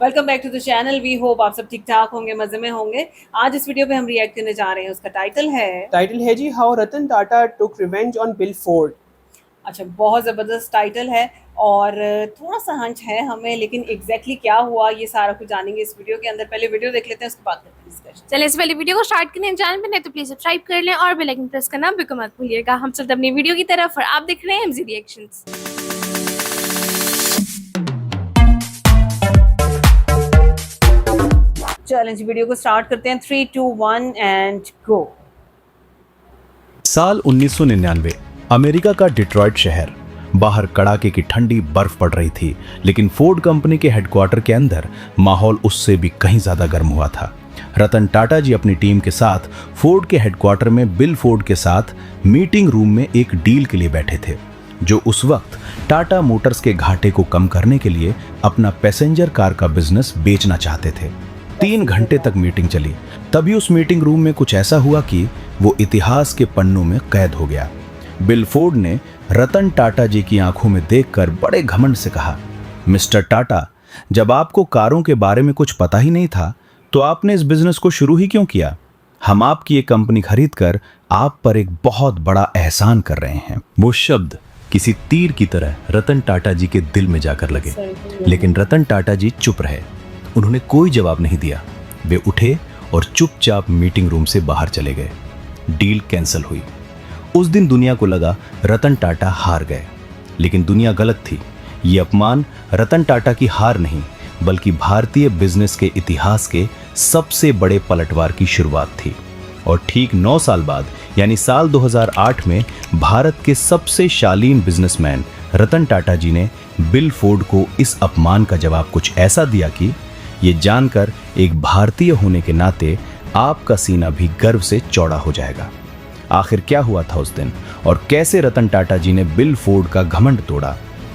Welcome back to the channel. We hope आप सब ठीक ठाक होंगे, मजे में होंगे। आज इस वीडियो पे हम रिएक्ट करने जा रहे हैं, उसका टाइटल है जी how Ratan Tata took revenge on Bill Ford. अच्छा, बहुत ज़बरदस्त टाइटल है। और थोड़ा सा हंच है हमें, लेकिन एग्जैक्टली क्या हुआ ये सारा कुछ जानेंगे इस वीडियो के अंदर। पहले वीडियो देख लेते हैं, उसके बाद करते हैं डिस्कशन। चलिए, इस वाली वीडियो को स्टार्ट करने चैनल पे नहीं तो प्लीज सब्सक्राइब कर लें और बेल आइकन प्रेस करना बिल्कुल मत भूलिएगा। हम चलते अपनी वीडियो की तरफ और आप देख रहे हैं एमजी रिएक्शंस। चैलेंज वीडियो को स्टार्ट करते हैं। 3, 2, 1 एंड गो। साल 1999, अमेरिका का डिट्रॉयट शहर। बाहर कड़ाके की ठंडी बर्फ पड़ रही थी, लेकिन फोर्ड कंपनी के हेडक्वार्टर के अंदर माहौल उससे भी कहीं ज्यादा गर्म हुआ था। रतन टाटा जी अपनी टीम के साथ फोर्ड के हेडक्वार्टर में बिल फोर्ड के साथ मीटिंग रूम में एक डील के लिए बैठे थे, जो उस वक्त टाटा मोटर्स के घाटे को कम करने के लिए अपना पैसेंजर कार का बिजनेस बेचना चाहते थे। 3 घंटे तक मीटिंग चली। तभी उस मीटिंग रूम में कुछ ऐसा हुआ कि वो इतिहास के पन्नों में कैद हो गया। बिल फोर्ड ने रतन टाटा जी की आंखों में देखकर बड़े घमंड से कहा, मिस्टर टाटा, जब आपको कारों के बारे में कुछ पता ही नहीं था तो आपने इस बिजनेस को शुरू ही क्यों किया? हम आपकी ये कंपनी खरीदकर आप पर एक बहुत बड़ा एहसान कर रहे हैं। वो शब्द किसी तीर की तरह रतन टाटा जी के दिल में जाकर लगे, लेकिन रतन टाटा जी चुप रहे। उन्होंने कोई जवाब नहीं दिया। वे उठे और चुपचाप मीटिंग रूम से बाहर चले गए। डील कैंसिल हुई। उस दिन दुनिया को लगा रतन टाटा हार गए, लेकिन दुनिया गलत थी। ये अपमान रतन टाटा की हार नहीं, बल्कि भारतीय बिजनेस के इतिहास के सबसे बड़े पलटवार की शुरुआत थी। और ठीक 9 साल बाद, यानी साल 2008 में, भारत के सबसे शालीन बिजनेसमैन रतन टाटा जी ने बिल फोर्ड को इस अपमान का जवाब कुछ ऐसा दिया कि ये जानकर एक भारतीय होने के नाते आपका सीना भी गर्व से चौड़ा हो जाएगा। आखिर क्या हुआ था उस दिन और कैसे रतन टाटा जी ने बिल फोर्ड का घमंड तोड़ा?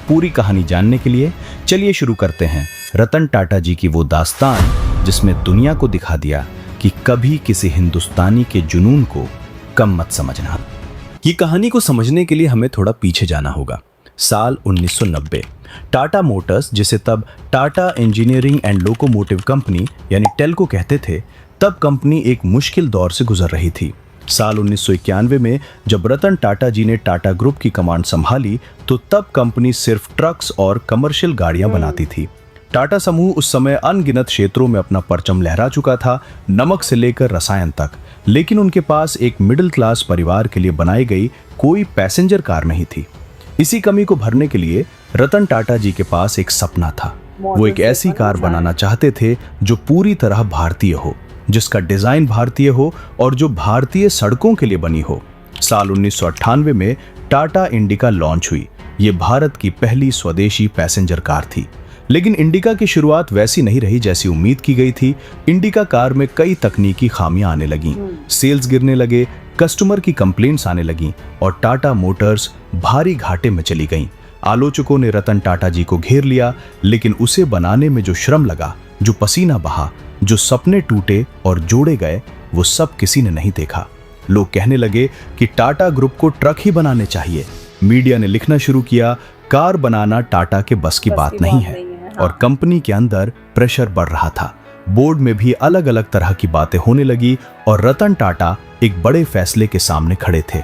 पूरी कहानी जानने के लिए चलिए शुरू करते हैं रतन टाटा जी की वो दास्तान, जिसमें दुनिया को दिखा दिया कि कभी किसी हिंदुस्तानी के जुनून को कम मत समझना। ये कहानी को समझने के लिए हमें थोड़ा पीछे जाना होगा। साल 1990। टाटा मोटर्स, जिसे तब Tata engineering and locomotive company यानी टेल्को कहते थे, तब कंपनी एक मुश्किल दौर से गुजर रही थी। साल 1991 में जब रतन टाटा जी ने टाटा ग्रुप की कमांड संभाली, तो तब कंपनी सिर्फ ट्रक्स और कमर्शियल गाड़ियां बनाती थी। टाटा समूह उस समय अनगिनत क्षेत्रों में अपना परचम लहरा चुका था, नमक से लेकर रसायन तक, लेकिन उनके पास एक मिडिल क्लास परिवार के लिए बनाई गई कोई पैसेंजर कार नहीं थी। इसी कमी को भरने के लिए रतन टाटा जी के पास एक सपना था। वो एक ऐसी कार बनाना चाहते थे जो पूरी तरह भारतीय हो, जिसका डिजाइन भारतीय हो और जो भारतीय सड़कों के लिए बनी हो। साल 1998 में टाटा इंडिका लॉन्च हुई। ये भारत की पहली स्वदेशी पैसेंजर कार थी। लेकिन इंडिका की शुरुआत वैसी नहीं रही जैसी उम्मीद की गई थी। इंडिका कार में कई तकनीकी खामियां आने लगीं, सेल्स गिरने लगे, कस्टमर की कंप्लेंट्स आने लगीं और टाटा मोटर्स भारी घाटे में चली गईं। आलोचकों ने रतन टाटा जी को घेर लिया, लेकिन उसे बनाने में जो श्रम लगा, जो पसीना बहा, जो सपने टूटे और जोड़े गए, वो सब किसी ने नहीं देखा। लोग कहने लगे कि टाटा ग्रुप को ट्रक ही बनाने चाहिए। मीडिया ने लिखना शुरू किया, कार बनाना टाटा के बस की बात नहीं है। और कंपनी के अंदर प्रेशर बढ़ रहा था। बोर्ड में भी अलग अलग तरह की बातें होने लगी और रतन टाटा एक बड़े फैसले के सामने खड़े थे।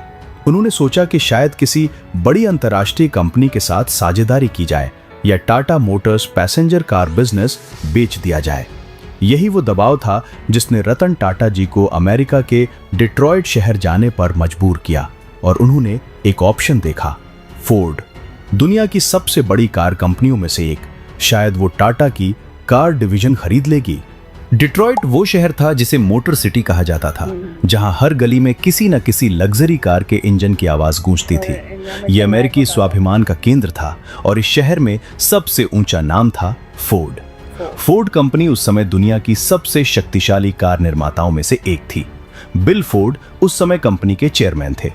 उन्होंने सोचा कि शायद किसी बड़ी अंतर्राष्ट्रीय कंपनी के साथ साझेदारी की जाए या Tata Motors passenger car business बेच दिया जाए। यही वो दबाव था जिसने रतन टाटा जी को अमेरिका के डिट्रॉयट शहर जाने पर मजबूर किया और उन्होंने एक ऑप्शन देखा, फोर्ड। दुनिया की सबसे बड़ी कार कंपनियों में से एक। शायद वो टाटा की कार डिवीजन खरीद लेगी। डिट्रॉयट वो शहर था जिसे मोटर सिटी कहा जाता था, जहां हर गली में किसी न किसी लग्जरी कार के इंजन की आवाज गूंजती थी। ये अमेरिकी स्वाभिमान का केंद्र था और इस शहर में सबसे ऊंचा नाम था फोर्ड। फोर्ड कंपनी उस समय दुनिया की सबसे शक्तिशाली कार निर्माताओं में से एक थी। बिल फोर्ड उस समय कंपनी के चेयरमैन थे।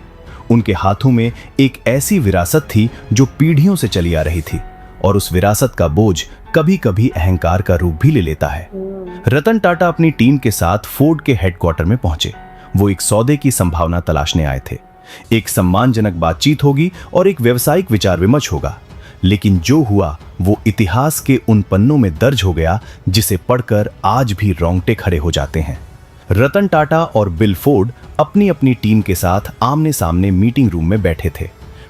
उनके हाथों में एक ऐसी विरासत थी जो पीढ़ियों से चली आ रही थी, और उस विरासत का बोझ कभी कभी अहंकार का रूप भी ले लेता है। रतन टाटा अपनी टीम के साथ फोर्ड के हेडक्वार्टर में पहुंचे। वो एक सौदे की संभावना तलाशने आए थे। एक सम्मानजनक बातचीत होगी और एक व्यवसायिक विचार विमर्श होगा। लेकिन जो हुआ वो इतिहास के उन पन्नों में दर्ज हो गया जिसे पढ़कर आज भी रोंगटे खड़े हो जाते हैं। रतन टाटा और बिल फोर्ड अपनी अपनी टीम के साथ आमने सामने मीटिंग रूम में बैठे थे।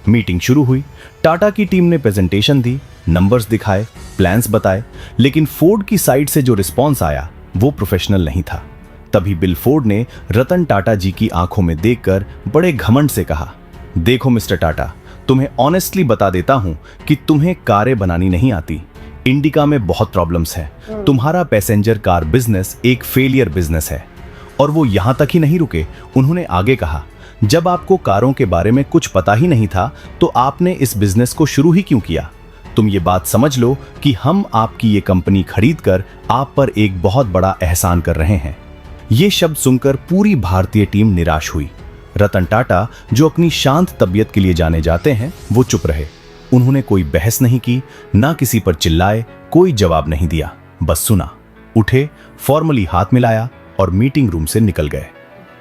मीटिंग शुरू हुई। टाटा की टीम ने प्रेजेंटेशन दी, नंबर्स दिखाए, प्लान्स बताए, लेकिन फोर्ड की साइड से जो रिस्पॉन्स आया वो प्रोफेशनल नहीं था। तभी बिल फोर्ड ने रतन टाटा जी की आंखों में देखकर बड़े घमंड से कहा, देखो मिस्टर टाटा, तुम्हें ऑनेस्टली बता देता हूं कि तुम्हें कारें बनानी नहीं आती। इंडिका में बहुत प्रॉब्लम्स हैं। तुम्हारा पैसेंजर कार बिजनेस एक फेलियर बिजनेस है। और वो यहां तक ही नहीं रुके, उन्होंने आगे कहा, जब आपको कारों के बारे में कुछ पता ही नहीं था तो आपने इस बिजनेस को शुरू ही क्यों किया? तुम ये बात समझ लो कि हम आपकी ये कंपनी खरीदकर आप पर एक बहुत बड़ा एहसान कर रहे हैं। ये शब्द सुनकर पूरी भारतीय टीम निराश हुई। रतन टाटा, जो अपनी शांत तबीयत के लिए जाने जाते हैं, वो चुप रहे। उन्होंने कोई बहस नहीं की, ना किसी पर चिल्लाए, कोई जवाब नहीं दिया, बस सुना, उठे, फॉर्मली हाथ मिलाया और मीटिंग रूम से निकल गए।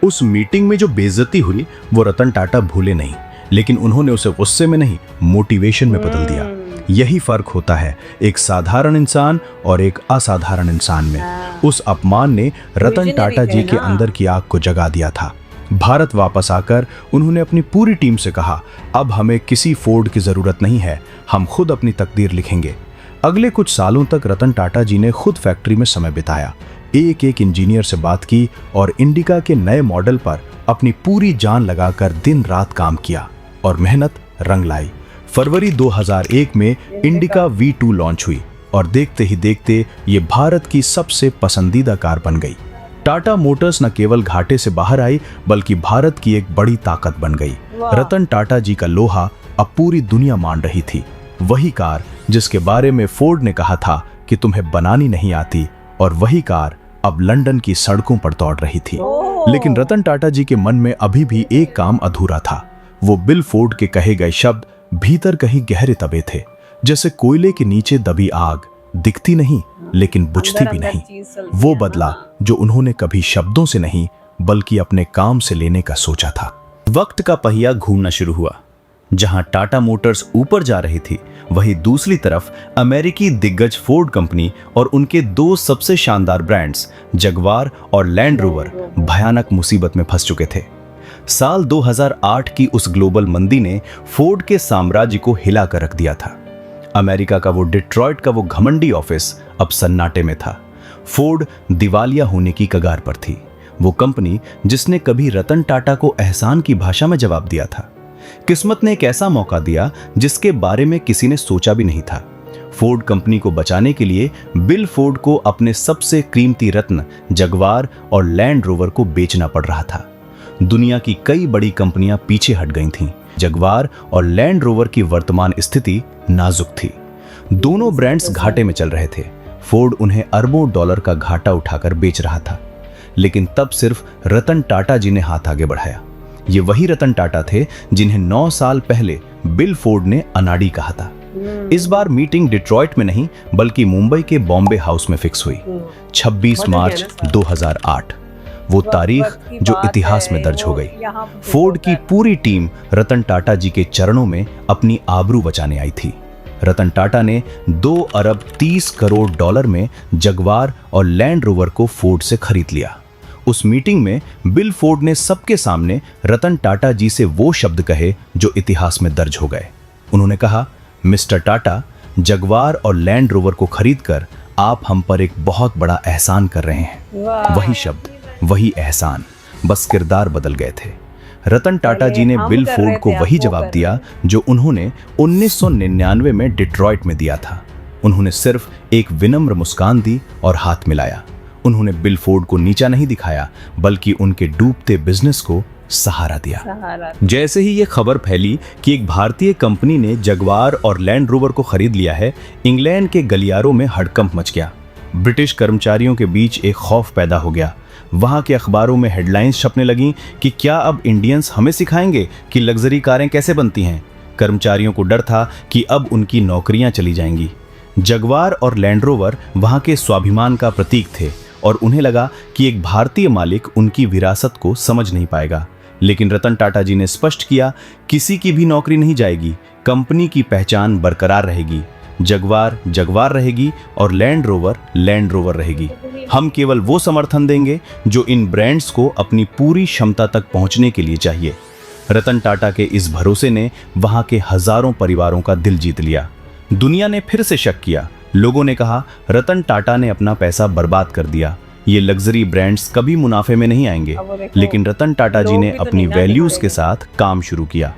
उस मीटिंग में जो बेइज्जती हुई वो रतन टाटा भूले नहीं, लेकिन उन्होंने उसे गुस्से में नहीं, मोटिवेशन में बदल दिया। यही फर्क होता है एक साधारण इंसान और एक असाधारण इंसान में। उस अपमान ने रतन टाटा जी के अंदर की आग को जगा दिया था। भारत वापस आकर उन्होंने अपनी पूरी टीम से कहा, अब हमें किसी फोर्ड की जरूरत नहीं है, हम खुद अपनी तकदीर लिखेंगे। अगले कुछ सालों तक रतन टाटा जी ने खुद फैक्ट्री में समय बिताया, एक एक इंजीनियर से बात की और इंडिका के नए मॉडल पर अपनी पूरी जान लगाकर दिन रात काम किया और मेहनत रंग लाई। फरवरी 2001 में इंडिका V2 लॉन्च हुई और देखते ही देखते ये भारत की सबसे पसंदीदा कार बन गई। टाटा मोटर्स न केवल घाटे से बाहर आई बल्कि भारत की एक बड़ी ताकत बन गई। रतन टाटा जी का लोहा अब पूरी दुनिया मान रही थी। वही कार जिसके बारे में फोर्ड ने कहा था कि तुम्हें बनानी नहीं आती, और वही कार अब लंदन की सड़कों पर दौड़ रही थी। लेकिन रतन टाटा जी के मन में अभी भी एक काम अधूरा था। वो बिल फोर्ड के कहे गए शब्द भीतर कहीं गहरे दबे थे, जैसे कोयले के नीचे दबी आग, दिखती नहीं लेकिन बुझती भी नहीं। वो बदला जो उन्होंने कभी शब्दों से नहीं बल्कि अपने काम से लेने का सोचा था। वक्त का पहिया घूमना शुरू हुआ। जहां टाटा मोटर्स ऊपर जा रही थी, वहीं दूसरी तरफ अमेरिकी दिग्गज फोर्ड कंपनी और उनके दो सबसे शानदार ब्रांड्स जगवार और लैंड रोवर भयानक मुसीबत में फंस चुके थे। साल 2008 की उस ग्लोबल मंदी ने फोर्ड के साम्राज्य को हिला कर रख दिया था। अमेरिका का वो डिट्रॉयट का वो घमंडी ऑफिस अब सन्नाटे में था। फोर्ड दिवालिया होने की कगार पर थी। वो कंपनी जिसने कभी रतन टाटा को एहसान की भाषा में जवाब दिया था। किस्मत ने एक ऐसा मौका दिया जिसके बारे में किसी ने सोचा भी नहीं था। फोर्ड कंपनी को बचाने के लिए बिल फोर्ड को अपने सबसे कीमती रत्न जगवार और लैंड रोवर को बेचना पड़ रहा था। दुनिया की कई बड़ी कंपनियां पीछे हट गई थीं। जगवार और लैंड रोवर की वर्तमान स्थिति नाजुक थी। दोनों ब्रांड्स घाटे में चल रहे थे। फोर्ड उन्हें अरबों डॉलर का घाटा उठाकर बेच रहा था, लेकिन तब सिर्फ रतन टाटा जी ने हाथ आगे बढ़ाया। ये वही रतन टाटा थे जिन्हें 9 साल पहले बिल फोर्ड ने अनाड़ी कहा था। इस बार मीटिंग डिट्रॉयट में नहीं बल्कि मुंबई के बॉम्बे हाउस में फिक्स हुई। 26 मार्च 2008, वो तारीख जो इतिहास में दर्ज हो गई। फोर्ड की पूरी टीम रतन टाटा जी के चरणों में अपनी आबरू बचाने आई थी। रतन टाटा ने 2 अरब 30 करोड़ डॉलर में जगवार और लैंड रोवर को फोर्ड से खरीद लिया। उस मीटिंग में बिल फोर्ड ने सबके सामने रतन टाटा जी से वो शब्द कहे जो इतिहास में दर्ज हो गए। उन्होंने कहा, मिस्टर टाटा, जगवार और लैंड रोवर को खरीदकर आप हम पर एक बहुत बड़ा एहसान कर रहे हैं। वही शब्द, वही एहसान, बस किरदार बदल गए थे। रतन टाटा जी ने बिल फोर्ड को वही जवाब दिया जो उन्होंने 1999 में डिट्रॉयट में दिया था। उन्होंने सिर्फ एक विनम्र मुस्कान दी और हाथ मिलाया। उन्होंने बिल फोर्ड को नीचा नहीं दिखाया बल्कि उनके डूबते बिजनेस को सहारा दिया। जैसे ही ये खबर फैली कि एक भारतीय कंपनी ने जगवार और लैंड रोवर को खरीद लिया है, इंग्लैंड के गलियारों में हड़कंप मच गया। ब्रिटिश कर्मचारियों के बीच एक खौफ पैदा हो गया। वहां के अखबारों में हेडलाइंस छपने लगीं कि क्या अब इंडियंस हमें सिखाएंगे कि लग्जरी कारें कैसे बनती हैं। कर्मचारियों को डर था कि अब उनकी नौकरियां चली जाएंगी। जगवार और लैंड रोवर वहां के स्वाभिमान का प्रतीक थे और उन्हें लगा कि एक भारतीय मालिक उनकी विरासत को समझ नहीं पाएगा। लेकिन रतन टाटा जी ने स्पष्ट किया, किसी की भी नौकरी नहीं जाएगी, कंपनी की पहचान बरकरार रहेगी, जगवार जगवार रहेगी और लैंड रोवर रहेगी। हम केवल वो समर्थन देंगे जो इन ब्रांड्स को अपनी पूरी क्षमता तक पहुंचने के लिए चाहिए। रतन टाटा के इस भरोसे ने वहां के हजारों परिवारों का दिल जीत लिया। दुनिया ने फिर से शक किया। लोगों ने कहा रतन टाटा ने अपना पैसा बर्बाद कर दिया, ये लग्जरी ब्रांड्स कभी मुनाफे में नहीं आएंगे। लेकिन रतन टाटा जी ने अपनी वैल्यूज के साथ काम शुरू किया।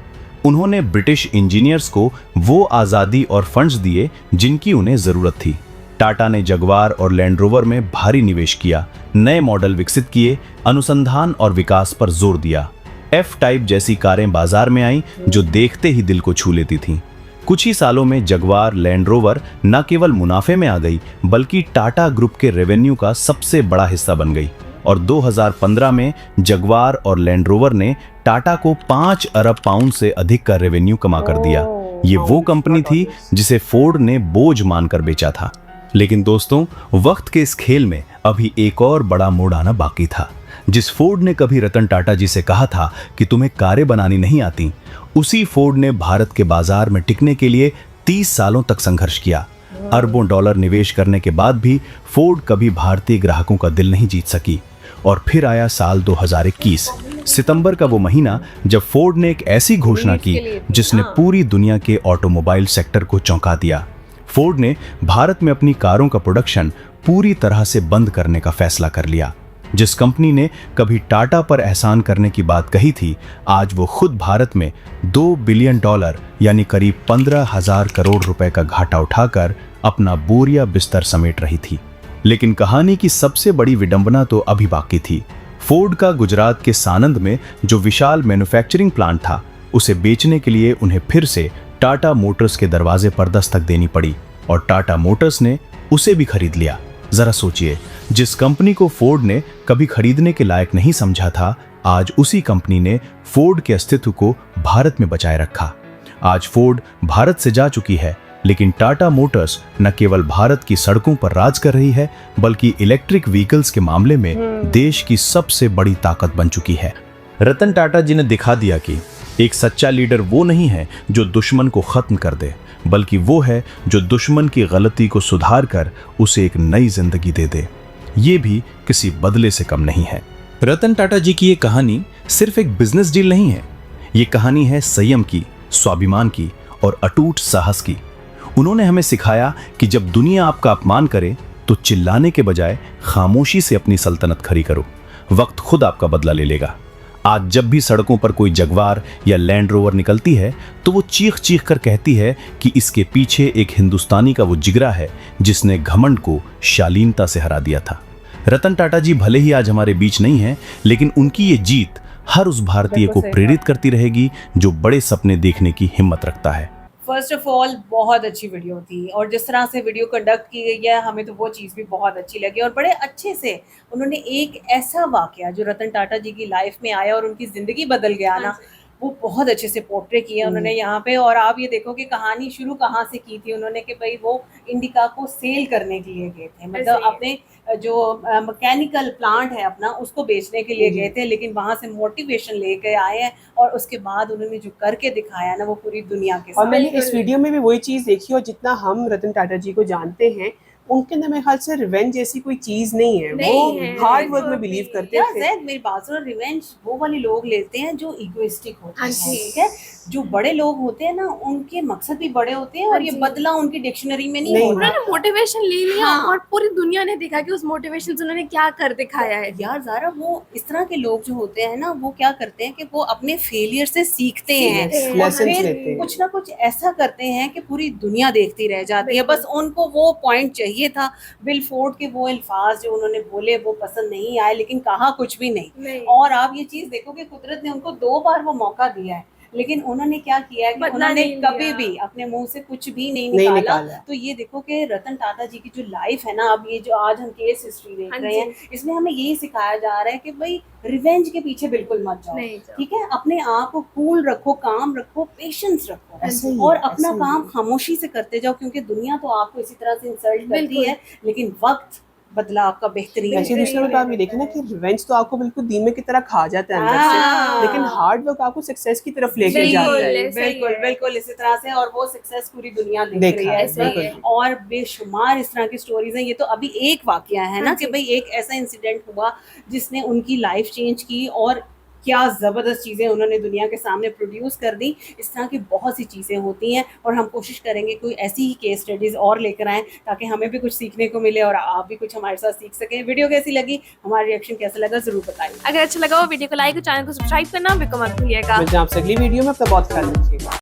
उन्होंने ब्रिटिश इंजीनियर्स को वो आज़ादी और फंड्स दिए जिनकी उन्हें ज़रूरत थी। टाटा ने जगवार और लैंड रोवर में भारी निवेश किया, नए मॉडल विकसित किए, अनुसंधान और विकास पर जोर दिया। एफ टाइप जैसी कारें बाजार में आईं जो देखते ही दिल को छू लेती थीं। कुछ ही सालों में जगवार लैंड रोवर न केवल मुनाफे में आ गई बल्कि टाटा ग्रुप के रेवेन्यू का सबसे बड़ा हिस्सा बन गई। और 2015 में जगवार और लैंड रोवर ने टाटा को 5 अरब पाउंड से अधिक का रेवेन्यू कमा कर दिया। ये वो कंपनी थी जिसे फोर्ड ने बोझ मानकर बेचा था। लेकिन दोस्तों, वक्त के इस खेल में अभी एक और बड़ा मोड़ आना बाकी था। जिस फोर्ड ने कभी रतन टाटा जी से कहा था कि तुम्हें कारें बनानी नहीं आती, उसी फोर्ड ने भारत के बाजार में टिकने के लिए 30 सालों तक संघर्ष किया। अरबों डॉलर निवेश करने के बाद भी फोर्ड कभी भारतीय ग्राहकों का दिल नहीं जीत सकी। और फिर आया साल 2021, सितंबर का वो महीना जब फोर्ड ने एक ऐसी घोषणा की जिसने पूरी दुनिया के ऑटोमोबाइल सेक्टर को चौंका दिया। फोर्ड ने भारत में अपनी कारों का प्रोडक्शन पूरी तरह से बंद करने का फैसला कर लिया। जिस कंपनी ने कभी टाटा पर एहसान करने की बात कही थी, आज वो खुद भारत में $2 बिलियन यानी करीब 15,000 करोड़ रुपए का घाटा उठाकर अपना बोरिया बिस्तर समेट रही थी। लेकिन कहानी की सबसे बड़ी विडंबना तो अभी बाकी थी। फोर्ड का गुजरात के सानंद में जो विशाल मैन्युफैक्चरिंग प्लांट था, उसे बेचने के लिए उन्हें फिर से टाटा मोटर्स के दरवाजे पर दस्तक देनी पड़ी और टाटा मोटर्स ने उसे भी खरीद लिया। जरा सोचिए, जिस कंपनी को फोर्ड ने कभी खरीदने के लायक नहीं समझा था, आज उसी कंपनी ने फोर्ड के अस्तित्व को भारत में बचाए रखा। आज फोर्ड भारत से जा चुकी है, लेकिन टाटा मोटर्स न केवल भारत की सड़कों पर राज कर रही है बल्कि इलेक्ट्रिक व्हीकल्स के मामले में देश की सबसे बड़ी ताकत बन चुकी है। रतन टाटा जी ने दिखा दिया कि एक सच्चा लीडर वो नहीं है जो दुश्मन को खत्म कर दे, बल्कि वो है जो दुश्मन की गलती को सुधार कर उसे एक नई जिंदगी दे दे। ये भी किसी बदले से कम नहीं है। रतन टाटा जी की ये कहानी सिर्फ एक बिजनेस डील नहीं है, ये कहानी है संयम की, स्वाभिमान की और अटूट साहस की। उन्होंने हमें सिखाया कि जब दुनिया आपका अपमान करे तो चिल्लाने के बजाय खामोशी से अपनी सल्तनत खड़ी करो, वक्त खुद आपका बदला ले लेगा। आज जब भी सड़कों पर कोई जगवार या लैंड रोवर निकलती है तो वो चीख चीख कर कहती है कि इसके पीछे एक हिंदुस्तानी का वो जिगरा है जिसने घमंड को शालीनता से हरा दिया था। रतन टाटा जी भले ही आज हमारे बीच नहीं है, लेकिन उनकी ये जीत हर उस भारतीय को प्रेरित करती रहेगी जो बड़े सपने देखने की हिम्मत रखता है। फर्स्ट ऑफ ऑल बहुत अच्छी वीडियो थी और जिस तरह से वीडियो कंडक्ट की गई है हमें तो वो चीज़ भी बहुत अच्छी लगी और बड़े अच्छे से उन्होंने एक ऐसा वाकया जो रतन टाटा जी की लाइफ में आया और उनकी ज़िंदगी बदल गया ना, वो बहुत अच्छे से पोर्ट्रे किया उन्होंने यहाँ पे। और आप ये देखो कि कहानी शुरू कहाँ से की थी उन्होंने कि भाई वो इंडिका को सेल करने के लिए गए थे, मतलब अपने जो मैकेनिकल प्लांट है अपना उसको बेचने के लिए गए थे, लेकिन वहाँ से मोटिवेशन लेके आए हैं और उसके बाद उन्होंने जो करके दिखाया ना वो पूरी दुनिया के साथ। और मैंने इस वीडियो में भी वही चीज़ देखी और जितना हम रतन टाटा जी को जानते हैं उनके अंदर मेरे ख्याल से रिवेंज जैसी कोई चीज नहीं है, वो हार्ड वर्क में बिलीव करते थे। मेरी बात सुनो, रिवेंज वो वाले लोग लेते हैं जो इगोइस्टिक होते हैं, ठीक है। जो बड़े लोग होते हैं ना उनके मकसद भी बड़े होते हैं और ये बदला उनकी डिक्शनरी में नहीं होता। उन्होंने मोटिवेशन ले लिया और पूरी दुनिया ने देखा कि उस मोटिवेशन से उन्होंने क्या कर दिखाया है। यार ज़रा वो इस तरह के लोग जो होते हैं ना वो क्या करते हैं कि वो अपने फेलियर से सीखते हैं और फिर कुछ ना कुछ ऐसा करते हैं कि पूरी दुनिया देखती रह जाती है। बस उनको वो पॉइंट चाहिए था। विल फोर्ड के वो अल्फाज जो उन्होंने बोले वो पसंद नहीं आए, लेकिन कहा कुछ भी नहीं। और आप ये चीज देखो कि कुदरत ने उनको 2 बार वो मौका दिया है, लेकिन उन्होंने क्या किया है कि उन्होंने कभी भी अपने मुंह से कुछ भी नहीं निकाला। तो ये देखो कि रतन टाटा जी की जो लाइफ है ना, अब ये जो आज हम केस हिस्ट्री देख रहे हैं, इसमें हमें यही सिखाया जा रहा है कि भाई रिवेंज के पीछे बिल्कुल मत जाओ, ठीक है। अपने आप को कूल रखो, काम रखो, पेशेंस रखो और अपना काम खामोशी से करते जाओ, क्योंकि दुनिया तो आपको इसी तरह से इंसल्ट करती है, लेकिन वक्त बदला आपका बेहतरीन। ऐसे दूसरे में तो आप ये देखें ना कि रिवेंज तो आपको बिल्कुल धीमे की तरह खा जाता है अंदर से, लेकिन हार्ड वर्क आपको सक्सेस की तरफ लेके जाता है। बिल्कुल बिल्कुल इसी तरह से, और वो सक्सेस पूरी दुनिया देख रही है इसमें, और बेशुमार इस तरह की स्टोरीज हैं। ये तो अभी एक वाकया है ना कि भाई एक ऐसा इंसिडेंट हुआ जिसने उनकी लाइफ चेंज की, और क्या ज़बरदस्त चीज़ें उन्होंने दुनिया के सामने प्रोड्यूस कर दी। इस तरह की बहुत सी चीज़ें होती हैं, और हम कोशिश करेंगे कोई ऐसी ही केस स्टडीज़ और लेकर आएँ ताकि हमें भी कुछ सीखने को मिले और आप भी कुछ हमारे साथ सीख सकें। वीडियो कैसी लगी, हमारा रिएक्शन कैसा लगा, ज़रूर बताइए। अगर अच्छा लगा हो वीडियो को लाइक और चैनल को सब्सक्राइब करना बिल्कुल मत भूलिएगा। मिलते हैं आपसे अगली वीडियो में, अपना बहुत ख्याल रखिएगा।